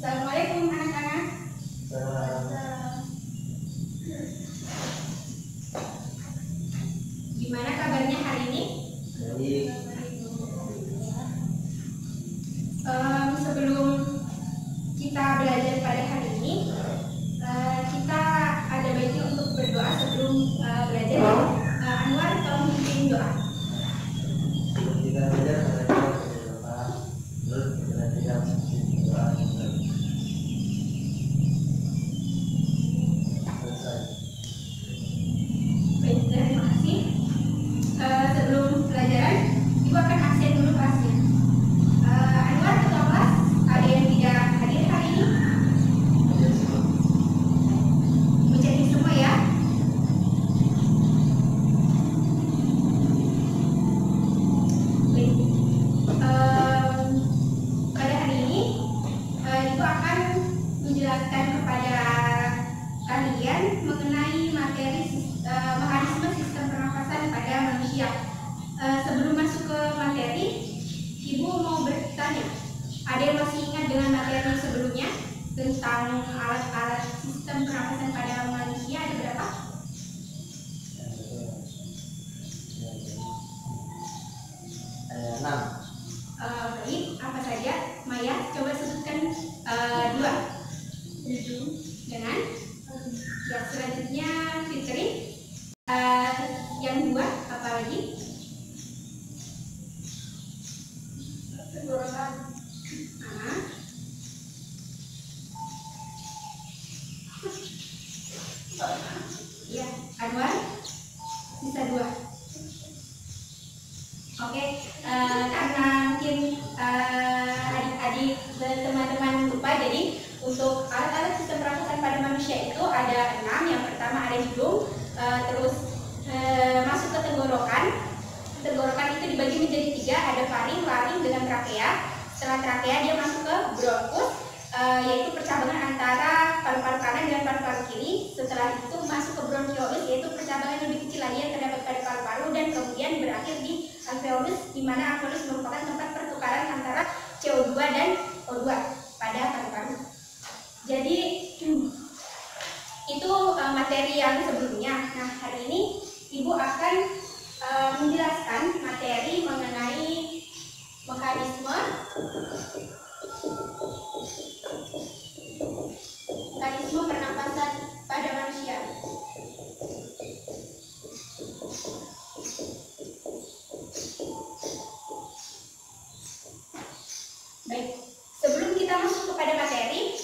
Assalamualaikum anak-anak. Gimana kabarnya hari ini? Sebelum kita belajar pada hari ini, kita ada baiknya untuk berdoa sebelum belajar. Anwar, tolong pimpin doa. Kita belajar berdoa, terus kita tidak berdoa selesai. Baik, terima kasih. Sebelum pelajaran, Ibu akan absen dulu kelasnya. Anwar, ketua kelas, ada yang tidak hadir hari ini? Menjadi semua ya. Baik. Pada hari ini, Ibu akan menjelaskan kepada kalian mengenai materi mekanisme sistem pernafasan pada manusia. Sebelum masuk ke materi, Ibu mau bertanya, ada yang masih ingat dengan materi sebelumnya tentang alat-alat sistem pernafasan pada manusia ada berapa? Ada 6. Baik, apa saja? Maya, coba sebutkan 2. Dengan ya, selanjutnya Fitri. Yang 2 apa lagi? Tenggorokan. Ya, Anwar, sisa 2. Oke, karena mungkin adik-adik teman-teman lupa, jadi untuk alat-alat sistem pernafasan pada manusia itu ada 6. Yang pertama ada hidung, terus masuk ke tenggorokan. Tenggorokan itu dibagi menjadi 3, ada faring, laring, dengan trakea. Setelah trakea dia masuk ke bronkus, yaitu percabangan antara paru-paru kanan dan paru-paru kiri. Setelah itu masuk ke bronkiolus, yaitu percabangan yang lebih kecil lagi yang terdapat pada paru-paru, dan kemudian berakhir di alveolus, di mana alveolus merupakan tempat pertukaran antara CO2 dan O2 pada paru-paru. Jadi itu materi yang sebelumnya. Nah, hari ini Ibu akan menjelaskan materi mengenai mekanisme pernapasan pada manusia. Baik, sebelum kita masuk kepada materi,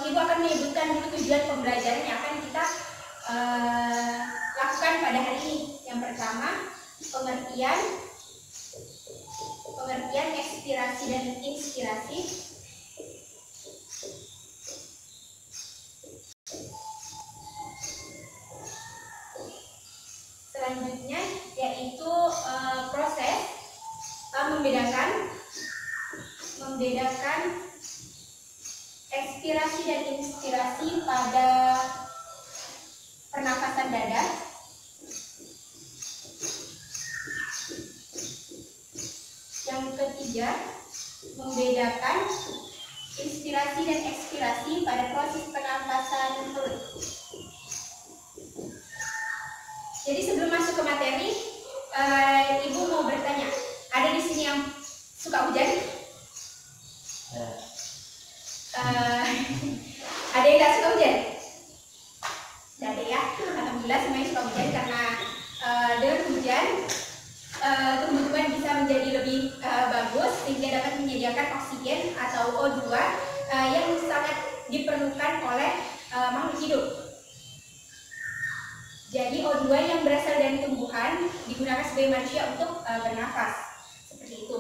Ibu akan menyebutkan dulu tujuan pembelajaran yang akan kita lakukan pada hari ini. Yang pertama, pengertian ekspirasi dan inspirasi. Selanjutnya yaitu proses membedakan ekspirasi dan inspirasi pada pernafasan dada. Yang ketiga, membedakan inspirasi dan ekspirasi pada proses pernafasan perut. Jadi sebelum masuk ke materi, Ibu mau bertanya, ada di sini yang suka hujan? Ada yang nggak suka hujan? Tidak ada ya. Alhamdulillah semuanya suka hujan, karena dengan hujan tumbuhan bisa menjadi lebih bagus, sehingga dapat menyediakan oksigen atau O2 yang sangat diperlukan oleh makhluk hidup. Jadi O2 yang berasal dari tumbuhan digunakan sebagai manusia untuk bernafas, seperti itu.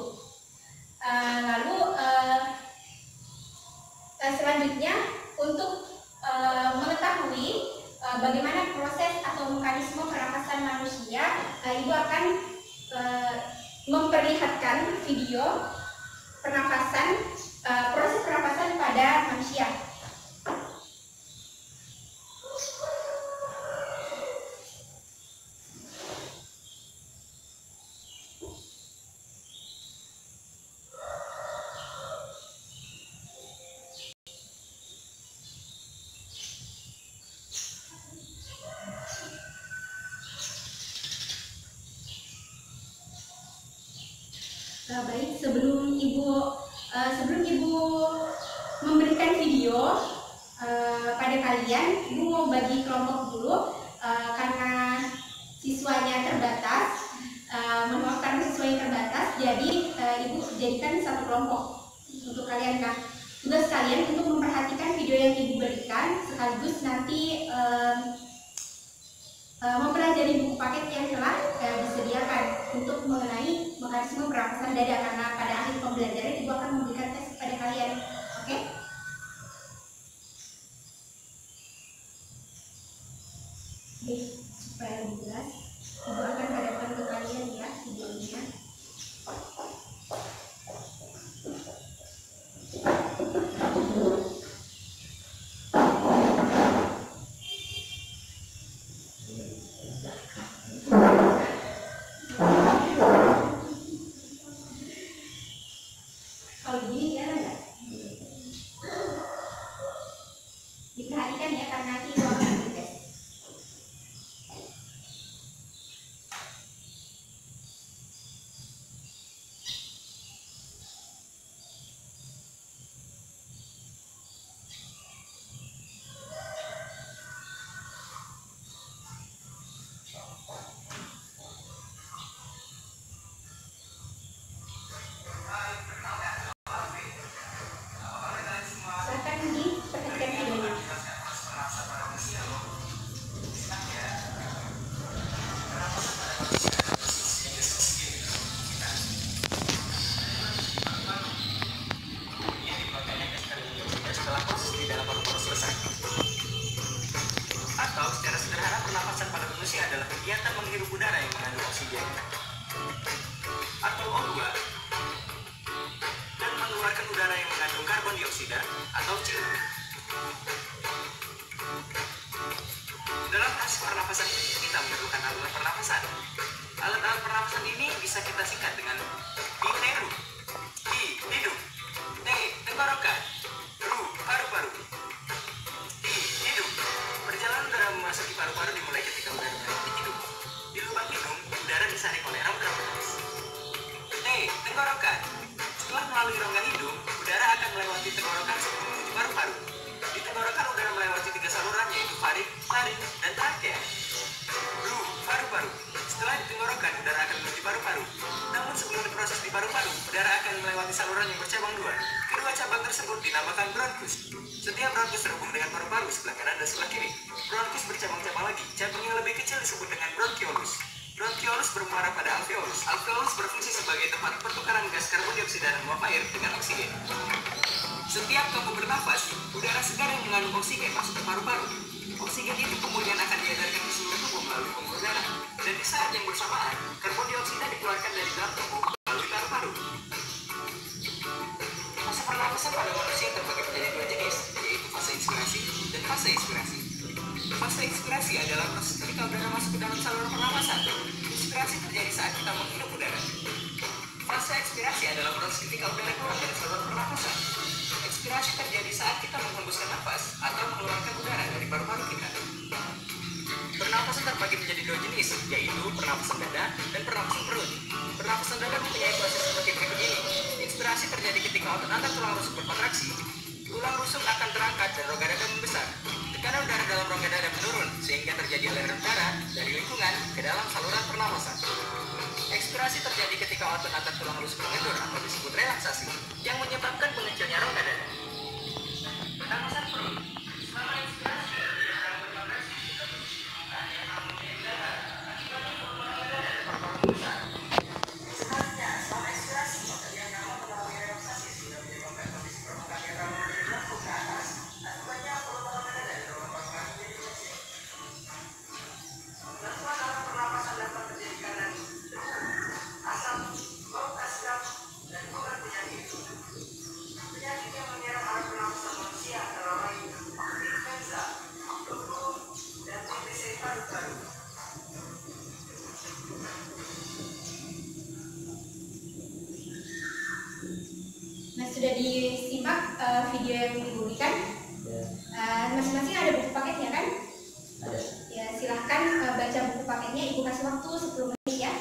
Lalu selanjutnya untuk mengetahui bagaimana proses atau mekanisme pernafasan manusia, Ibu akan memperlihatkan video pernafasan, proses pernafasan pada manusia. Baik, sebelum ibu memberikan video pada kalian, ibu mau bagi kelompok dulu karena siswanya terbatas. Mohon maaf karena siswanya terbatas, jadi ibu jadikan satu kelompok untuk kalian. Nah, tugas kalian untuk memperhatikan video yang ibu berikan, sekaligus nanti mempelajari buku paket yang telah disediakan untuk mengenai mekanisme pernapasan dada, karena pada akhir pembelajaran ibu akan memberikan tes kepada kalian. Oke? Oke, supaya lebih jelas, ibu akan hadapkan ke kalian ya videonya. Kalau begini ya enggak? Diperhatikan ya karena nanti ibu akan dites. Silakan diperhatikan videonya. Setelah proses di dalam paru-paru selesai. Atau secara sederhana, pernapasan pada manusia adalah kegiatan menghirup udara yang mengandung oksigen atau O2 dan mengeluarkan udara yang mengandung karbon dioksida atau CO2. Dalam proses pernapasan kita memerlukan alat pernapasan. Alat-alat pernapasan ini bisa kita singkat dengan I-teru, I hidung, T tenggorokan, RU paru-paru. I hidung. Perjalanan udara memasuki paru-paru dimulai ketika udara melewati hidung. Di lubang hidung, udara disaring oleh rongga bernapas. T tenggorokan. Setelah melalui rongga hidung, udara akan melewati tenggorokan sebelum menuju paru-paru. Di tenggorokan udara melewati 3 saluran, yaitu faring, laring, dan trakea. RU paru-paru. Setelah di tenggorokan, udara akan menuju paru-paru. Namun sebelum diproses di paru-paru, udara akan melewati saluran yang bercabang 2. Kedua cabang tersebut dinamakan bronkus. Setiap bronkus terhubung dengan paru-paru sebelah kanan dan sebelah kiri. Bronkus bercabang-cabang lagi. Cabang yang lebih kecil disebut dengan bronkiolus. Bronkiolus bermuara pada alveolus. Alveolus berfungsi sebagai tempat pertukaran gas karbon dioksida dan uap air dengan oksigen. Setiap kamu bernafas, udara segar yang mengandung oksigen masuk ke paru-paru. Oksigen itu kemudian akan diedarkan ke seluruh tubuh melalui pembuluh darah. Dan di saat yang bersamaan, karbon dioksida dikeluarkan dari dalam tubuh melalui paru-paru. Fase pernapasan pada manusia terbagi menjadi 2 jenis, yaitu fase inspirasi dan fase ekspirasi. Fase ekspirasi adalah proses ketika udara masuk ke dalam saluran pernapasan. Inspirasi terjadi saat kita menghirup udara. Fase ekspirasi adalah proses ketika udara keluar dari saluran pernapasan. Ekspirasi terjadi saat kita menghembuskan nafas atau mengeluarkan udara dari paru-paru kita. Pernapasan terbagi menjadi 2 jenis, yaitu pernapasan dada dan pernapasan perut. Pernapasan dada mempunyai proses seperti berikut ini. Inspirasi terjadi ketika otot antar tulang rusuk berkontraksi. Tulang rusuk akan terangkat dan rongga dada membesar. Tekanan udara dalam rongga dada menurun, sehingga terjadi aliran udara dari lingkungan ke dalam saluran pernapasan. Ekspirasi terjadi ketika otot antar tulang rusuk mengendur atau disebut relaksasi, yang menyebabkan mengecilnya rongga dada. Pernapasan perut. Selama ekspirasi, udara berkontraksi juga bersimbah yang mengambil udara. Akibatnya volume rongga dada dan paru-paru membesar. Sebaliknya, selama ekspirasi, otot yang gampang mengalami relaksasi sehingga menyebabkan kondisi permukaan yang gampang menjadi melengkung ke atas. Akibatnya volume rongga dada dan paru-paru menjadi kecil. Bantuan dalam pernapasan dapat terjadi karena asam, bau asam, dan kuman penyakit. Penyakit yang menyerang alat pernapasan manusia antara lain influenza, flu, dan TBC paru-paru. Nah, sudah disimak video yang diberikan. Masing-masing ada buku paketnya kan? Ada. Ya, silahkan baca buku paketnya. Ibu kasih waktu 10 menit ya.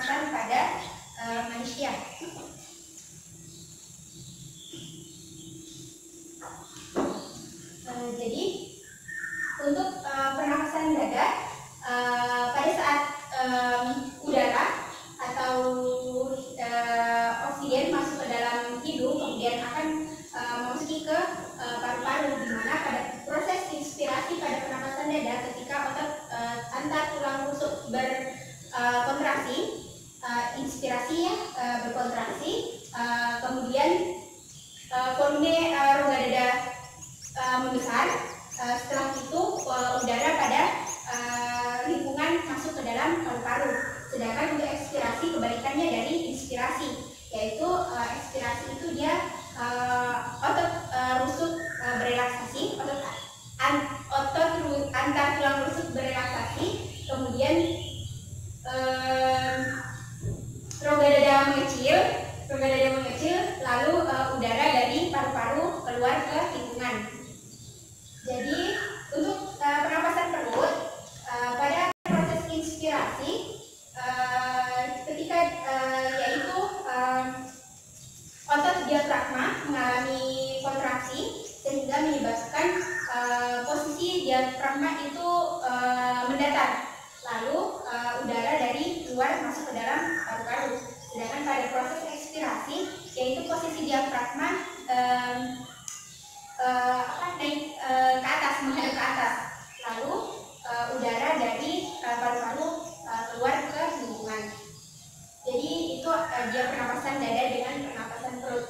pernapasan pada manusia. Jadi untuk pernapasan dada pada saat udara atau oksigen masuk ke dalam hidung kemudian akan memasuki ke paru-paru, di mana pada proses inspirasi pada pernapasan dada ketika otot antar tulang rusuk berkontraksi, inspirasi ya berkontraksi, kemudian volume rongga dada membesar. Setelah itu udara pada lingkungan masuk ke dalam paru-paru. Sedangkan untuk ekspirasi kebalikannya dari inspirasi, yaitu ekspirasi itu dia otot rusuk berelaksasi, otot antar tulang rusuk berelaksasi, kemudian rongga dada mengecil, lalu udara dari paru-paru keluar ke lingkungan. Jadi untuk pernapasan perut pada proses inspirasi ketika yaitu otot diafragma mengalami kontraksi sehingga menyebabkan posisi diafragma itu mendatar, lalu udara dari luar masuk ke dalam paru-paru. Sedangkan pada proses ekspirasi yaitu posisi diafragma naik ke atas, menghadap ke atas, lalu udara dari paru-paru keluar ke lingkungan. Jadi itu dia pernapasan dada dengan pernapasan perut.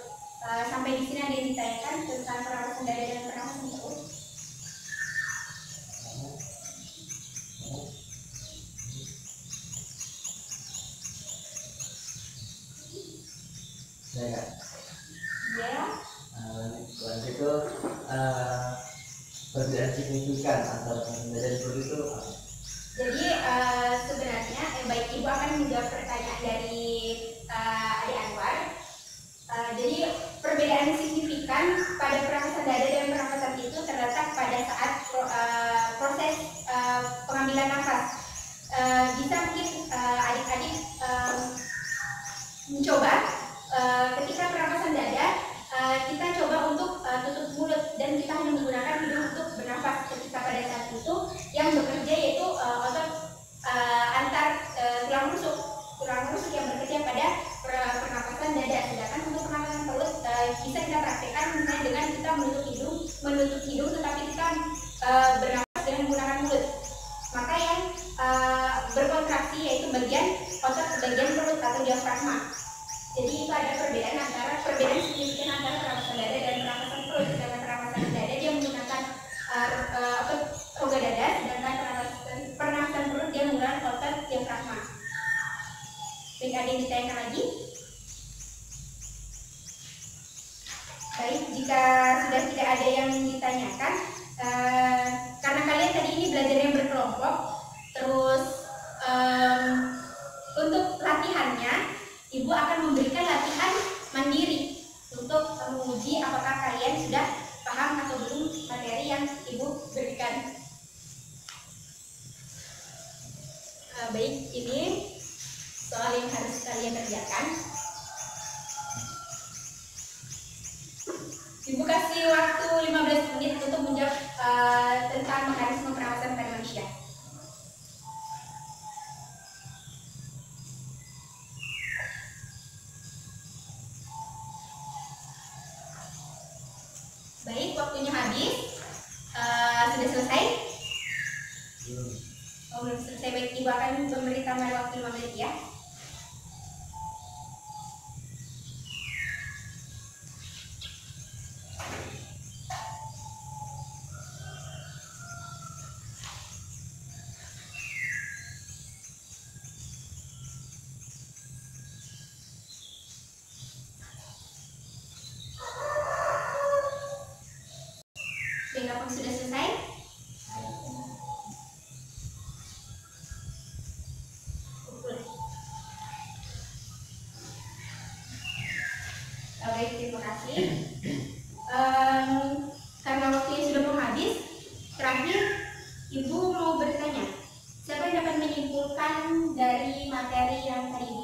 Sampai di sini ada yang ditanyakan tentang pernapasan dada dan pernapasan perut. Ya. Ya. Lanjut itu perbedaan signifikan antara pernapasan dada dan perut itu apa? Jadi sebenarnya baik Ibu akan menjawab pertanyaan dari Adik Anwar. Jadi perbedaan signifikan pada pernapasan dada dan pernapasan itu terletak pada saat proses pengambilan nafas. Bisa mungkin adik-adik mencoba ketika pernapasan dada kita coba untuk tutup mulut dan kita hanya menggunakan hidung untuk bernafas. Ketika pada saat itu yang bekerja yaitu otot antar tulang rusuk yang bekerja pada pernapasan dada. Sedangkan untuk pernapasan perut bisa kita praktekkan misalnya dengan kita menutup hidung tetapi kita bernafas dengan menggunakan mulut. Maka yang berkontraksi yaitu otot bagian perut atau diafragma. Jadi itu ada perbedaan signifikan antara pernapasan dada dan pernapasan perut. Sedangkan pernapasan dada dia menggunakan rongga dada, sedangkan pernapasan perut dia menggunakan otot diafragma. Baik, ada yang ditanyakan lagi? Baik, jika sudah tidak ada yang ditanyakan, karena kalian tadi ini belajar yang berkelompok, terus untuk latihannya Ibu akan memberikan latihan mandiri untuk menguji apakah kalian sudah paham atau belum materi yang Ibu berikan. Baik, ini soal yang harus kalian kerjakan. Ibu kasih waktu 15 menit untuk menjawab tentang mekanisme pernapasan pada manusia. Baik, waktunya habis. Sudah selesai? Belum selesai. Baik, Ibu akan memberi tambahan waktu 5 menit ya. Apakah sudah selesai? Baik, terima kasih. Karena waktunya sudah mau habis, terakhir Ibu mau bertanya, siapa yang dapat menyimpulkan dari materi yang tadi Ibu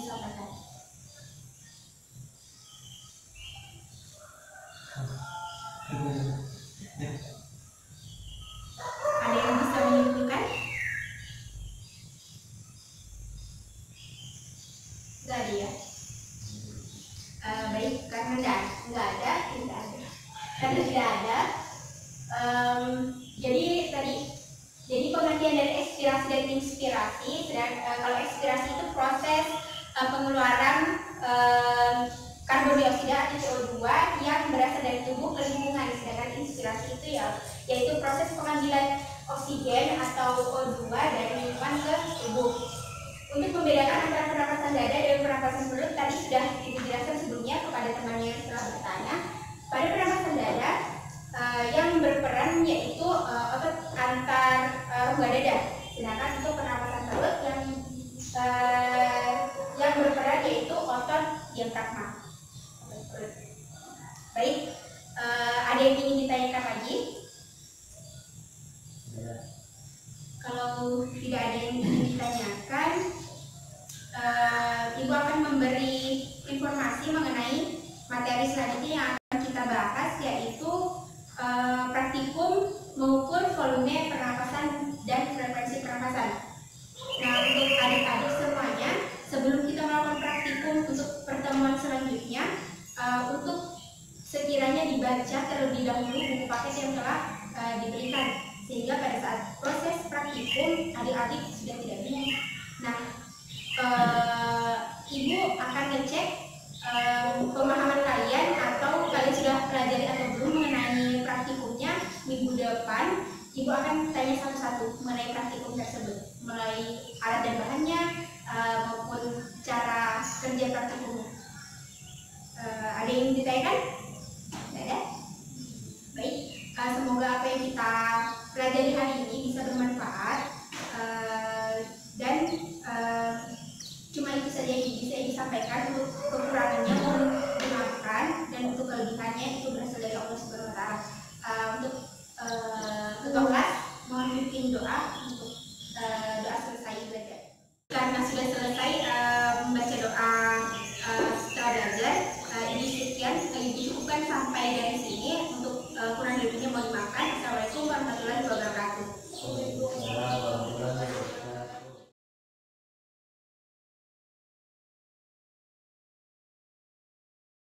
Gak ada ya. Baik, karena nggak ada. Karena tidak ada. Jadi pengertian dari ekspirasi dan inspirasi. Kalau ekspirasi itu proses pengeluaran karbon dioksida atau CO2 yang berasal dari tubuh ke lingkungan. Sedangkan inspirasi itu yaitu proses pengambilan oksigen atau O2 dari lingkungan ke tubuh. Untuk membedakan antara pernapasan dada dan pernapasan perut tadi sudah dijelaskan sebelumnya kepada teman yang telah bertanya. Pada pernapasan dada yang berperan yaitu otot antar rongga dada. Sedangkan untuk pernapasan perut yang berperan yaitu otot diafragma. Baik, ada yang ingin ditanyakan lagi? Kalau tidak ada yang ingin ditanyakan, Ibu akan memberi informasi mengenai materi selanjutnya yang akan kita bahas, yaitu praktikum mengukur volume pernapasan dan frekuensi pernapasan. Nah, untuk adik-adik semuanya, sebelum kita melakukan praktikum untuk pertemuan selanjutnya, untuk sekiranya dibaca terlebih dahulu buku paket yang telah diberikan, sehingga pada saat proses praktikum adik-adik sudah tidak bingung. Nah, Ibu akan ngecek pemahaman kalian, atau kalian sudah pelajari atau belum mengenai praktikumnya. Minggu depan Ibu akan tanya satu-satu mengenai praktikum tersebut, mulai alat dan bahannya maupun cara kerja praktikumnya. Ada yang ditanyakan? Tidak ada? Baik, semoga apa yang kita pelajari hari ini bisa bermanfaat, dan cuma itu saja yang bisa disampaikan